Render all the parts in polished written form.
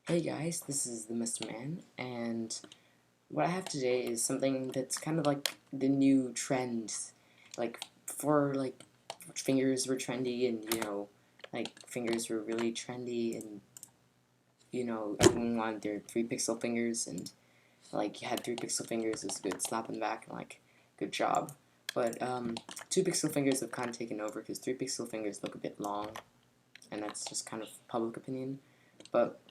Hey guys, this is the Mr. Man, and what I have today is something that's kind of like the new trend. Like, before, fingers were trendy, and, like, fingers were really trendy, and, everyone wanted their 3 pixel fingers, and, like, you had 3 pixel fingers, it was a good slap in the back, and, like, good job. But, 2 pixel fingers have kind of taken over, because 3 pixel fingers look a bit long, and that's just kind of public opinion. But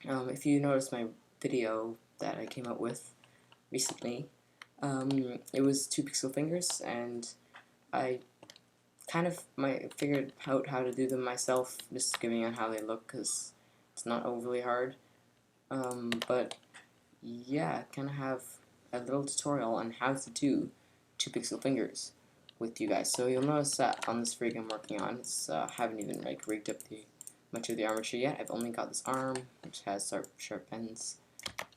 if you notice my video that I came up with recently, it was 2 pixel fingers, and I kind of figured out how to do them myself, just giving on how they look, because it's not overly hard. But yeah, I kind of have a little tutorial on how to do 2 pixel fingers with you guys. So you'll notice that on this rig I'm working on, it's haven't even like rigged up much of the armature yet. I've only got this arm, which has sharp ends,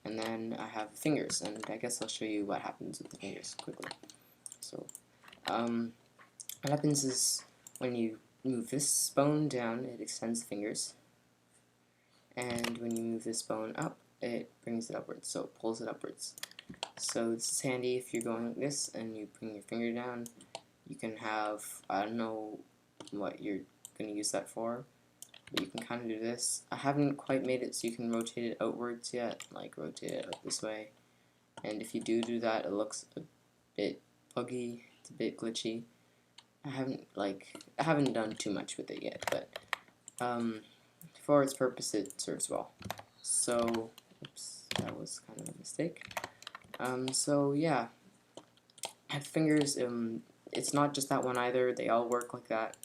and then I have fingers, and I guess I'll show you what happens with the fingers quickly. So, what happens is when you move this bone down, it extends the fingers, and when you move this bone up, it brings it upwards, so it pulls it upwards. So this is handy if you're going like this, and you bring your finger down. You can have, I don't know what you're going to use that for, but you can kind of do this. I haven't quite made it so you can rotate it outwards yet, like rotate it out this way. And if you do that, it looks a bit buggy, it's a bit glitchy. I haven't done too much with it yet, but for its purpose, it serves well. So, oops, that was kind of a mistake. So yeah, I have fingers. It's not just that one either. They all work like that.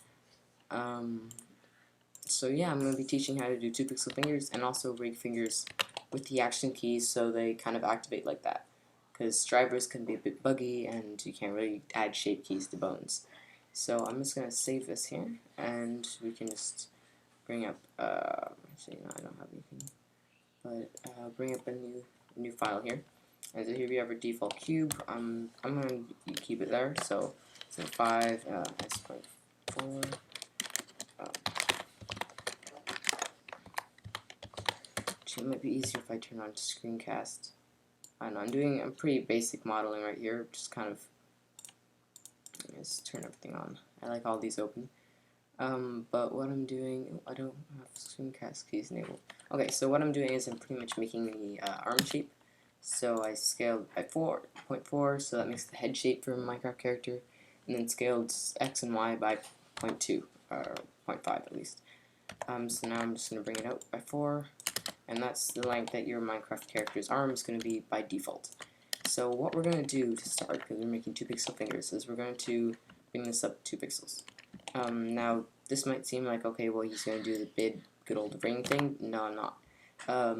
So yeah, I'm going to be teaching how to do 2 pixel fingers and also rig fingers with the action keys so they kind of activate like that. Because drivers can be a bit buggy and you can't really add shape keys to bones. So I'm just going to save this here, and we can just bring up, actually no, I don't have anything, but bring up a new file here. And so here we have our default cube. I'm going to keep it there, so it's 5, S.4. It might be easier if I turn on to screencast. I don't know, I'm doing a pretty basic modeling right here, just kind of, let's turn everything on. I like all these open. But what I'm doing, I don't have screencast keys enabled. Okay, so what I'm doing is I'm pretty much making the arm shape. So I scaled by 0.4, so that makes the head shape for a Minecraft character, and then scaled X and Y by 0.2, or 0.5 at least. So now I'm just going to bring it out by 4, and that's the length that your Minecraft character's arm is going to be by default. So what we're going to do to start, because we're making 2 pixel fingers, is we're going to bring this up 2 pixels. Now, this might seem like, okay, well, he's going to do the big, good old ring thing. No, I'm not. I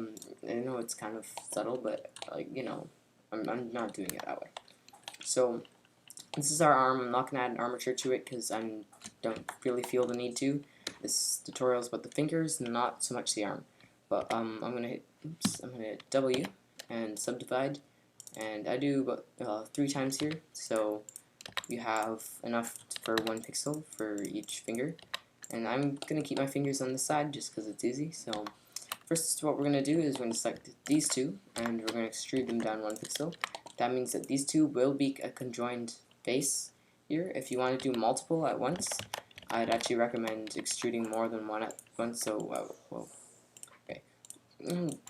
know it's kind of subtle, but, like, I'm not doing it that way. So, this is our arm. I'm not going to add an armature to it because I don't really feel the need to. This tutorial is about the fingers, not so much the arm. But I'm gonna hit W and subdivide, and I do about 3 times here, so you have enough for 1 pixel for each finger. And I'm gonna keep my fingers on this side just because it's easy. So first, what we're gonna do is we're gonna select these two, and we're gonna extrude them down 1 pixel. That means that these two will be a conjoined face here. If you want to do multiple at once, I'd actually recommend extruding more than one at once. So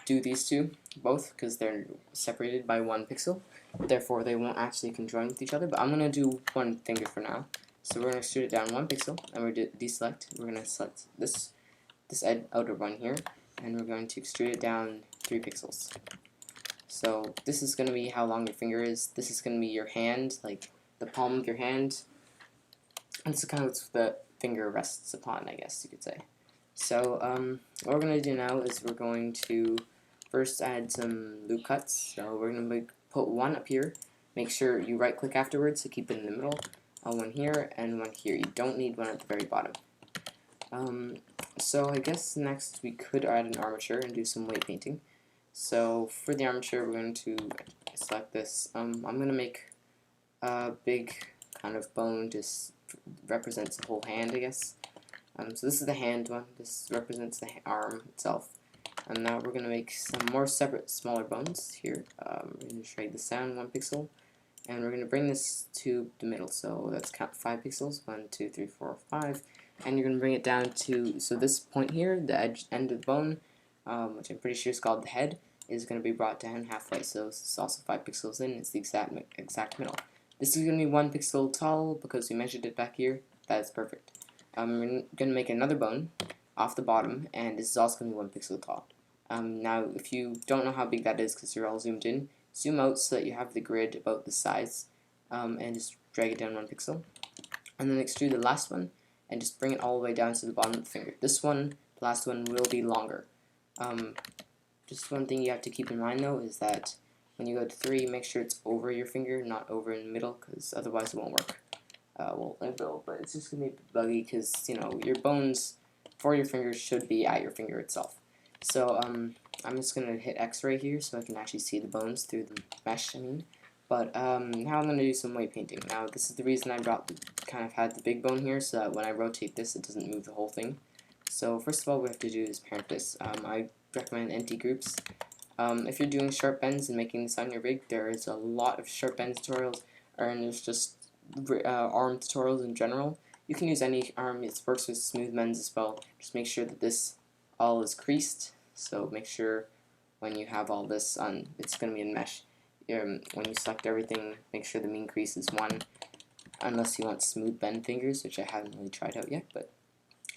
do these two both because they're separated by 1 pixel, therefore they won't actually conjoin with each other, but I'm going to do one finger for now. So we're going to extrude it down 1 pixel, and we're going to deselect. We're going to select this outer one here, and we're going to extrude it down 3 pixels. So this is going to be how long your finger is. This is going to be your hand, like the palm of your hand, and this is kind of what the finger rests upon, I guess you could say. So what we're going to do now is we're going to first add some loop cuts. So we're going to put one up here. Make sure you right click afterwards to keep it in the middle. One here and one here. You don't need one at the very bottom. So I guess next we could add an armature and do some weight painting. So for the armature we're going to select this. I'm going to make a big kind of bone to represents the whole hand, I guess. So this is the hand one. This represents the arm itself. And now we're going to make some more separate smaller bones here. We're going to shrink this down 1 pixel, and we're going to bring this to the middle. So let's count 5 pixels, 1, 2, 3, 4, 5, and you're going to bring it down to, so this point here, the end of the bone, which I'm pretty sure is called the head, is going to be brought down halfway. So it's also 5 pixels in, it's the exact middle. This is going to be 1 pixel tall because we measured it back here. That is perfect. We're going to make another bone off the bottom, and this is also going to be 1 pixel tall. Now, if you don't know how big that is because you're all zoomed in, zoom out so that you have the grid about the size, and just drag it down 1 pixel. And then extrude the last one, and just bring it all the way down to the bottom of the finger. This one, the last one, will be longer. Just one thing you have to keep in mind though is that when you go to 3, make sure it's over your finger, not over in the middle, because otherwise it won't work. Well, it will, but it's just going to be buggy because, you know, your bones for your fingers should be at your finger itself. So I'm just going to hit X right here so I can actually see the bones through the mesh, But now I'm going to do some weight painting. Now this is the reason I kind of had the big bone here, so that when I rotate this it doesn't move the whole thing. So first of all, what we have to do is parent this. I recommend empty groups. If you're doing sharp bends and making this on your rig, there is a lot of sharp bend tutorials, and there's just arm tutorials in general. You can use any arm, it works with smooth bends as well. Just make sure that this all is creased, so make sure when you have all this on, it's going to be in mesh. When you select everything, make sure the mean crease is 1, unless you want smooth bend fingers, which I haven't really tried out yet, but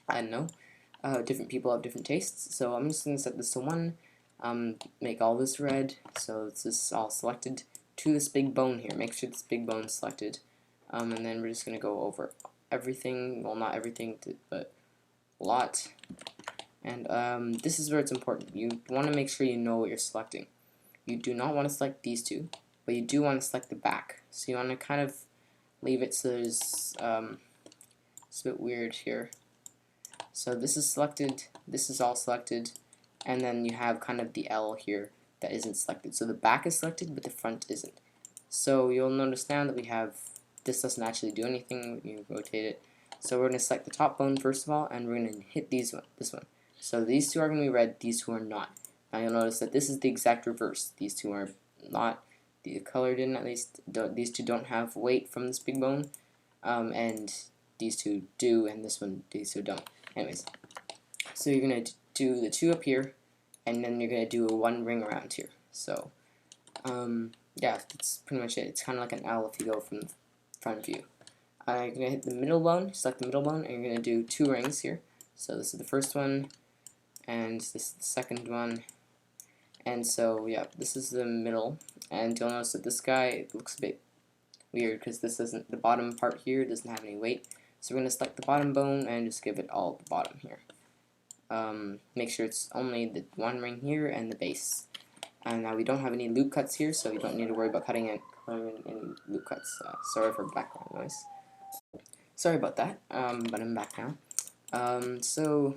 I don't know. Different people have different tastes, so I'm just going to set this to 1, make all this red, so this is all selected to this big bone here. Make sure this big bone is selected, and then we're just going to go over everything, well not everything, but a lot. And this is where it's important. You want to make sure you know what you're selecting. You do not want to select these two, but you do want to select the back. So you want to kind of leave it so there's, it's a bit weird here. So this is selected, this is all selected, and then you have kind of the L here that isn't selected. So the back is selected, but the front isn't. So you'll notice now that we have, this doesn't actually do anything when you rotate it. So we're going to select the top bone first of all, and we're going to hit this one. So these two are going to be red, these two are not. Now you'll notice that this is the exact reverse. These two are not colored in, at least. These two don't have weight from this big bone, and these two do, and these two don't. Anyways, so you're going to do the 2 up here, and then you're going to do a 1 ring around here. So, yeah, that's pretty much it. It's kind of like an L if you go from the front view. You're going to hit the middle bone, select the middle bone, and you're going to do 2 rings here. So this is the first one, and this is the second one. And so, yeah, this is the middle, and you'll notice that this guy, it looks a bit weird because this doesn't, the bottom part here doesn't have any weight. So we're going to select the bottom bone and just give it all the bottom here. Make sure it's only the 1 ring here and the base. And now we don't have any loop cuts here, so you don't need to worry about cutting any loop cuts. Sorry for background noise. Sorry about that, but I'm back now. So,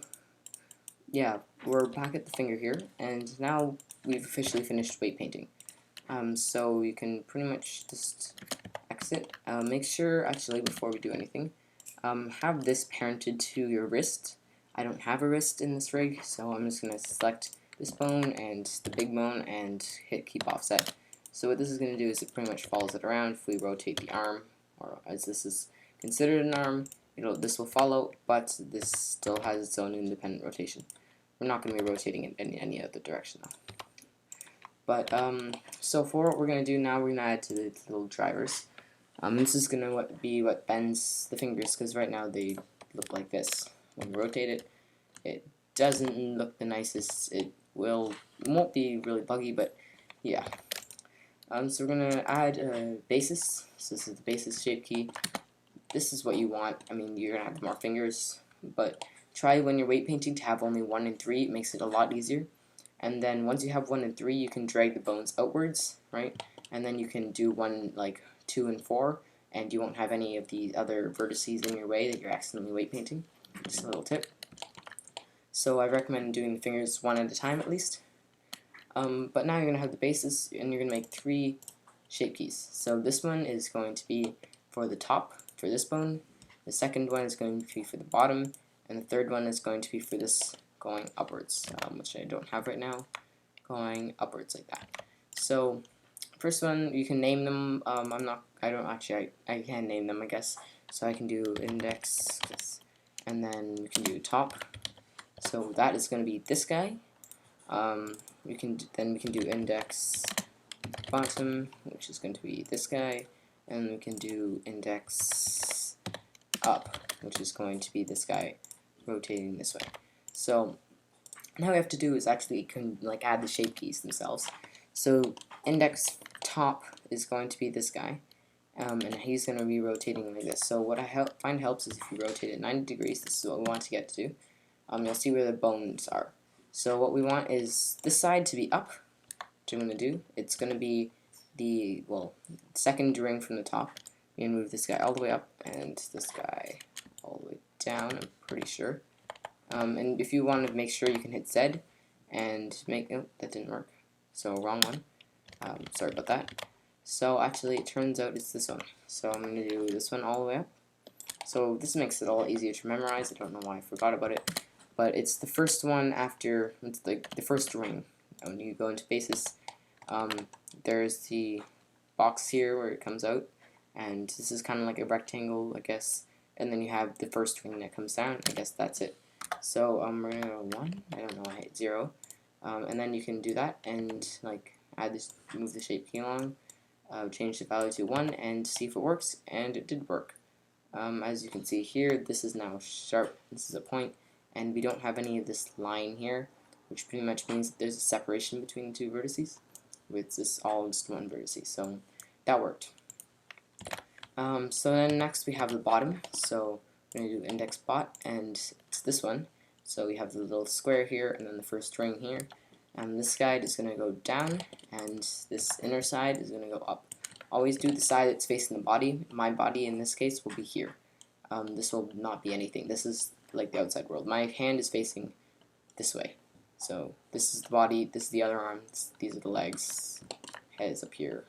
yeah, we're back at the finger here, and now we've officially finished weight painting. So you can pretty much just exit. Make sure, actually, before we do anything, have this parented to your wrist. I don't have a wrist in this rig, so I'm just going to select this bone and the big bone and hit keep offset. So what this is going to do is it pretty much follows it around. If we rotate the arm, or as this is considered an arm, this will follow, but this still has its own independent rotation. We're not going to be rotating it in any other direction though. But so for what we're going to do now, we're going to add to the little drivers. This is going to be what bends the fingers, because right now they look like this. When you rotate it, it doesn't look the nicest. It won't be really buggy, but yeah. So we're going to add basis. So this is the basis shape key. This is what you want. I mean, you're going to have more fingers, but try when you're weight painting to have only 1 and 3. It makes it a lot easier. And then once you have 1 and 3, you can drag the bones outwards, right? And then you can do 1, like 2 and 4, and you won't have any of the other vertices in your way that you're accidentally weight painting. Just a little tip. So I recommend doing the fingers 1 at a time at least. But now you're going to have the basis, and you're going to make 3 shape keys. So this one is going to be for the top, for this bone. The second one is going to be for the bottom, and the third one is going to be for this going upwards, which I don't have right now, going upwards like that. So first one, you can name them. I can name them, I guess. So I can do index, and then we can do top. So that is going to be this guy. We can do index bottom, which is going to be this guy, and we can do index up, which is going to be this guy rotating this way. So now we have to do is actually add the shape keys themselves. So index top is going to be this guy, and he's going to be rotating like this. So what I find helps is if you rotate it 90 degrees, this is what we want to get to. You'll see where the bones are. So what we want is this side to be up, which I'm going to do. It's going to be the, second ring from the top. We're going to move this guy all the way up, and this guy all the way down, I'm pretty sure. And if you want to make sure, you can hit Z and make, oh, that didn't work. So wrong one. Sorry about that. So actually it turns out it's this one. So I'm going to do this one all the way up. So this makes it a lot easier to memorize. I don't know why I forgot about it. But it's the first one after, it's like the first ring. When you go into basis, there's the box here where it comes out. And this is kind of like a rectangle, I guess. And then you have the first ring that comes down. I guess that's it. So we're going to go 1. I don't know, I hit 0. And then you can do that and add this, move the shape key along, change the value to 1 and see if it works, and it did work. As you can see here, this is now sharp, this is a point, and we don't have any of this line here, which pretty much means that there's a separation between the two vertices, with this all just one vertice, so that worked. So then next we have the bottom, so we're going to do index bot, and it's this one. So we have the little square here, and then the first ring here. And this side is going to go down, and this inner side is going to go up. Always do the side that's facing the body. My body, in this case, will be here. This will not be anything. This is like the outside world. My hand is facing this way. So this is the body, this is the other arm, these are the legs, head is up here.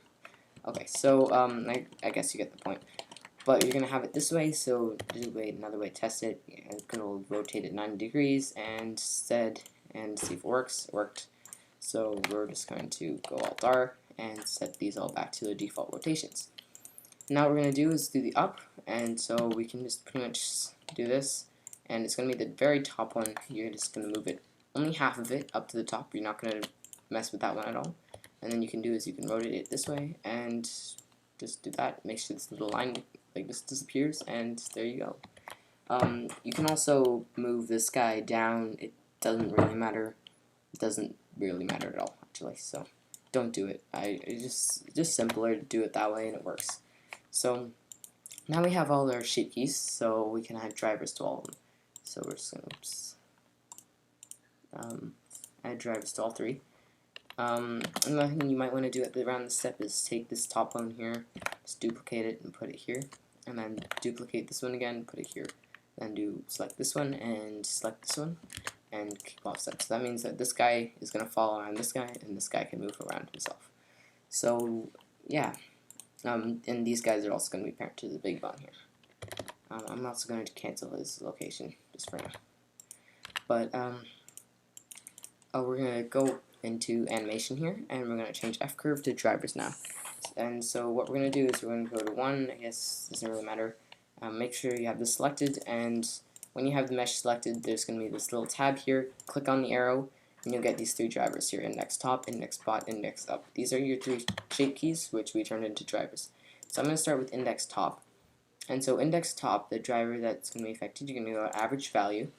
Okay, so I guess you get the point. But you're going to have it this way, so another way to test it. I'm going to rotate it 90 degrees and set and see if it works. It worked. So we're just going to go Alt-R and set these all back to the default rotations. Now what we're going to do is do the up, and so we can just pretty much do this, and it's going to be the very top one. You're just going to move it, only half of it, up to the top. You're not going to mess with that one at all. And then you can do is you can rotate it this way, and just do that. Make sure this little line like this disappears, and there you go. You can also move this guy down. It doesn't really matter. It doesn't really matter at all, actually. So don't do it. It's just simpler to do it that way, and it works. So now we have all our shape keys, so we can add drivers to all of them. So we're just gonna add drivers to all 3. Another thing you might want to do around this step is take this top one here, just duplicate it and put it here, and then duplicate this one again, put it here, then select this one and select this one, and keep offset. So that means that this guy is going to fall around this guy, and this guy can move around himself. So yeah, and these guys are also going to be paired to the big bone here. I'm also going to cancel his location just for now. But we're going to go into animation here, and we're going to change F curve to drivers now. And so what we're going to do is we're going to go to 1, I guess doesn't really matter. Make sure you have this selected, and when you have the mesh selected, there's going to be this little tab here. Click on the arrow, and you'll get these 3 drivers here: index top, index bot, index up. These are your 3 shape keys, which we turned into drivers. So I'm going to start with index top. And so index top, the driver that's going to be affected, you're going to go average value.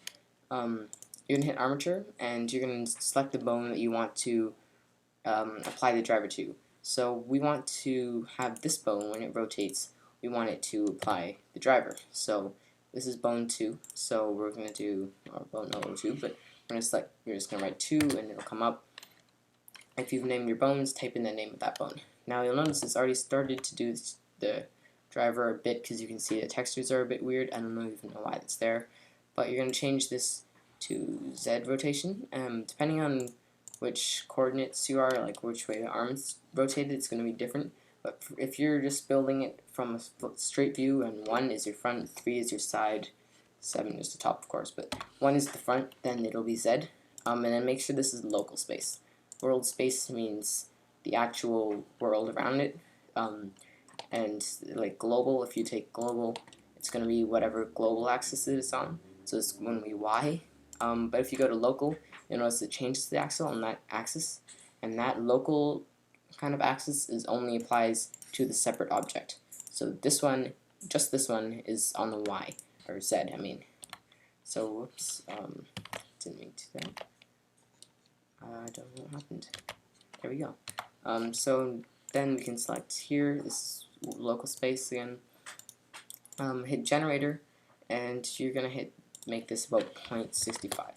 You're going to hit armature, and you're going to select the bone that you want to apply the driver to. So we want to have this bone, when it rotates, we want it to apply the driver. So this is bone 2, so we're going to do, or bone 02, but we're going to select, you're just going to write 2, and it'll come up. If you've named your bones, type in the name of that bone. Now you'll notice it's already started to do the driver a bit, because you can see the textures are a bit weird. I don't even know why that's there. But you're going to change this to Z rotation. Depending on which coordinates you are, like which way the arm's rotated, it's going to be different. But if you're just building it from a straight view, and 1 is your front, 3 is your side, 7 is the top, of course, but 1 is the front, then it'll be Z. And then make sure this is local space. World space means the actual world around it. And like global, if you take global, it's going to be whatever global axis it is on. So it's going to be Y. But if you go to local, you'll notice it changes the axle on that axis. And that local kind of axis only applies to the separate object. So this one, just this one, is on the Y, or Z, I mean. So, whoops, didn't mean to do that. I don't know what happened. There we go. So then we can select here, this is local space again. Hit generator, and you're gonna make this about 0.65.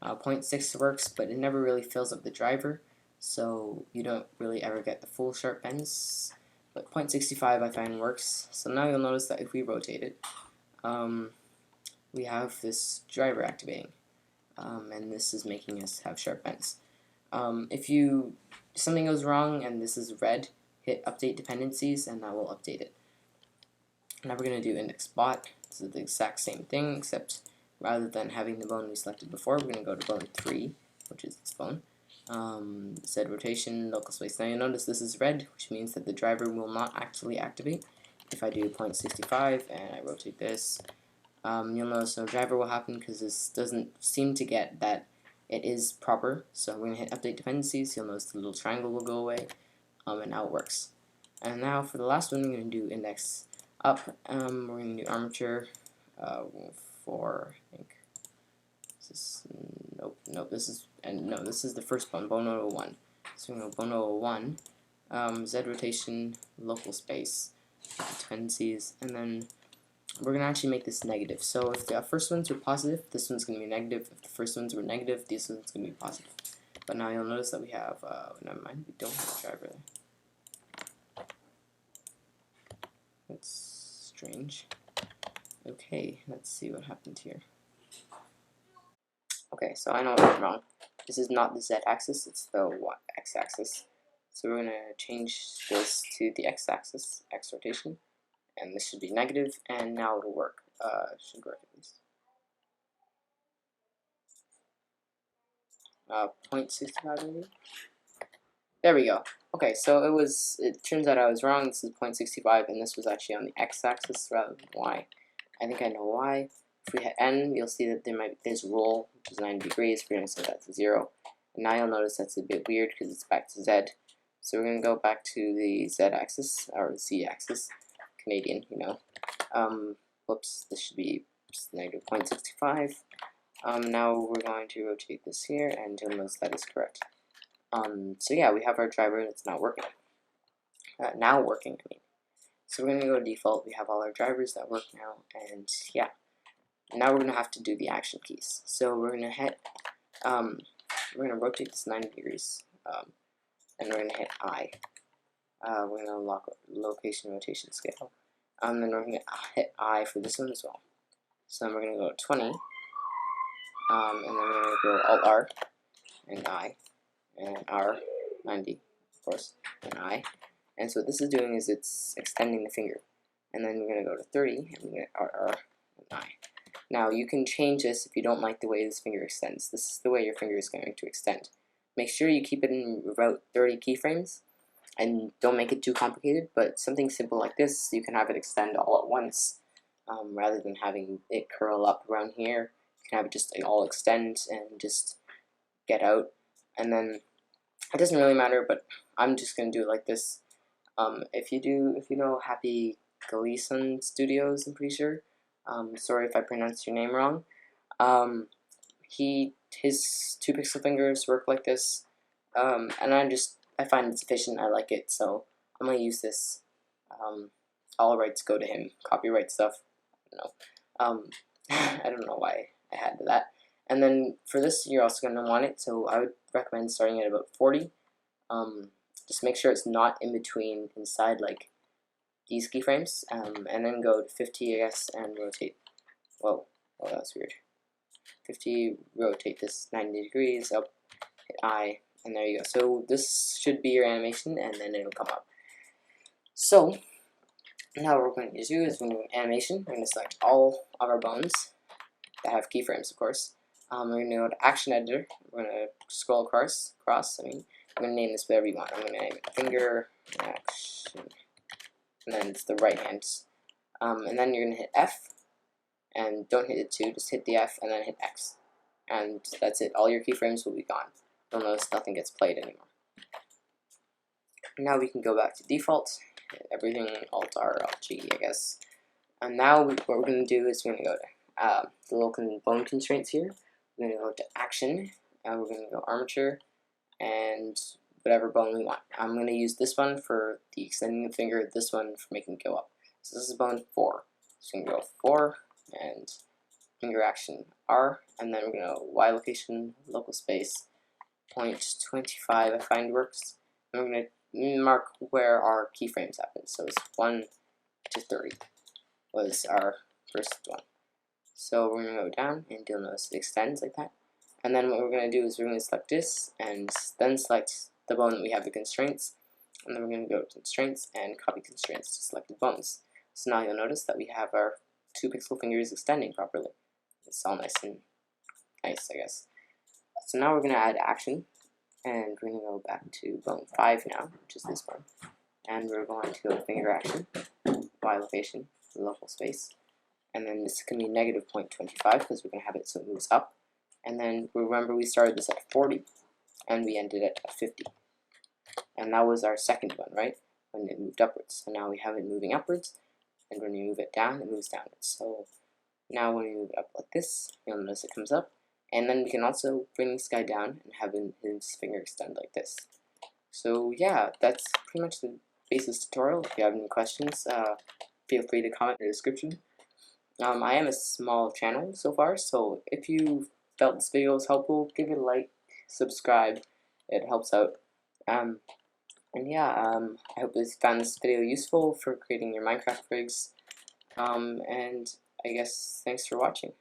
0.6 works, but it never really fills up the driver, so you don't really ever get the full sharp bends. But 0.65 I find works. So now you'll notice that if we rotate it, we have this driver activating, and this is making us have sharp bends. If something goes wrong and this is red, hit update dependencies and that will update it. Now we're going to do index bot. This is the exact same thing, except rather than having the bone we selected before, we're going to go to bone 3, which is this bone. Z rotation, local space. Now you'll notice this is red, which means that the driver will not actually activate. If I do 0.65 and I rotate this, you'll notice no driver will happen because this doesn't seem to get that it is proper. So we're going to hit update dependencies. You'll notice the little triangle will go away, and now it works. And now for the last one, we're going to do index up. We're going to do armature for, I think, this is the first bone, bone 01. So we're going to go bone 01, Z rotation, local space, dependencies, and then we're going to actually make this negative. So if the first ones were positive, this one's going to be negative. If the first ones were negative, this one's going to be positive. But now you'll notice that we have, never mind, we don't have a driver there. That's strange. Okay, let's see what happened here. Okay, so I know what went wrong. This is not the Z-axis, it's the X-axis. So we're going to change this to the X-axis, X rotation. And this should be negative, and now it'll work. Should work at least. 0.65 maybe? There we go. Okay, so it turns out I was wrong. This is 0.65, and this was actually on the X-axis rather than Y. I think I know why. If we hit N, you'll see that there's roll, which is 90 degrees. We're going to set that to 0. And now you'll notice that's a bit weird because it's back to Z. So we're going to go back to the Z-axis, or the Z-axis. Canadian, you know. Whoops, this should be negative 0.65. Now we're going to rotate this here, and you'll notice that is correct. So yeah, we have our driver that's not working. Now working, I mean. So we're going to go to default. We have all our drivers that work now, and yeah. Now we're going to have to do the action keys. So we're going to hit, we're going to rotate this 90 degrees, and we're going to hit I. We're going to unlock location rotation scale. Then we're going to hit I for this one as well. So then we're going to go to 20. And then we're going to go Alt R and I. And R, 90, of course, and I. And so what this is doing is it's extending the finger. And then we're going to go to 30 and we're going to Alt R and I. Now you can change this if you don't like the way this finger extends. This is the way your finger is going to extend. Make sure you keep it in about 30 keyframes. And don't make it too complicated, but something simple like this, you can have it extend all at once, rather than having it curl up around here. You can have it just all extend and just get out, and then it doesn't really matter, but I'm just going to do it like this. If you know Happy Gleason Studios, I'm pretty sure, sorry if I pronounced your name wrong, his 2-pixel fingers work like this, and I find it sufficient. I like it, so I'm going to use this. All rights go to him. Copyright stuff. No. I don't know why I had that. And then for this, you're also going to want it, so I would recommend starting at about 40. Just make sure it's not in between, inside, like, these keyframes. And then go to 50, I guess, and rotate. Whoa. Oh, that was weird. 50, rotate this 90 degrees, up, hit I. And there you go. So this should be your animation, and then it'll come up. So now what we're going to do is we're going to do an animation. We're going to select all of our bones, that have keyframes, of course. We're going to go to Action Editor. We're going to scroll across. I'm going to name this whatever you want. I'm going to name it Finger Action, and then it's the right hand. And then you're going to hit F, and don't hit it 2, just hit the F, and then hit X. And that's it. All your keyframes will be gone. You'll notice nothing gets played anymore. Now we can go back to default. Everything Alt R, Alt G, I guess. And now what we're going to do is we're going to go to the little bone constraints here. We're going to go to Action, and we're going to go Armature, and whatever bone we want. I'm going to use this one for the extending the finger, this one for making it go up. So this is bone 4. So we can go 4, and finger action R, and then we're going to go Y location, local space, 0.25 I find works. And we're going to mark where our keyframes happen. So it's 1 to 30 was our first one. So we're going to go down, and you'll notice it extends like that. And then what we're going to do is we're going to select this, and then select the bone that we have the constraints. And then we're going to go to constraints and copy constraints to selected bones. So now you'll notice that we have our 2 pixel fingers extending properly. It's all nice and nice, I guess. So now we're going to add action, and we're going to go back to bone 5 now, which is this one. And we're going to go finger action, Y location, local space. And then this can be negative 0.25 because we're going to have it so it moves up. And then remember we started this at 40 and we ended it at 50. And that was our second one, right? When it moved upwards. So now we have it moving upwards, and when you move it down, it moves downwards. So now when we move it up like this, you'll notice it comes up. And then we can also bring this guy down and have his finger extend like this. So yeah, that's pretty much the basics tutorial. If you have any questions, feel free to comment in the description. I am a small channel so far, so if you felt this video was helpful, give it a like, subscribe, it helps out. And yeah, I hope you found this video useful for creating your Minecraft rigs, and I guess thanks for watching.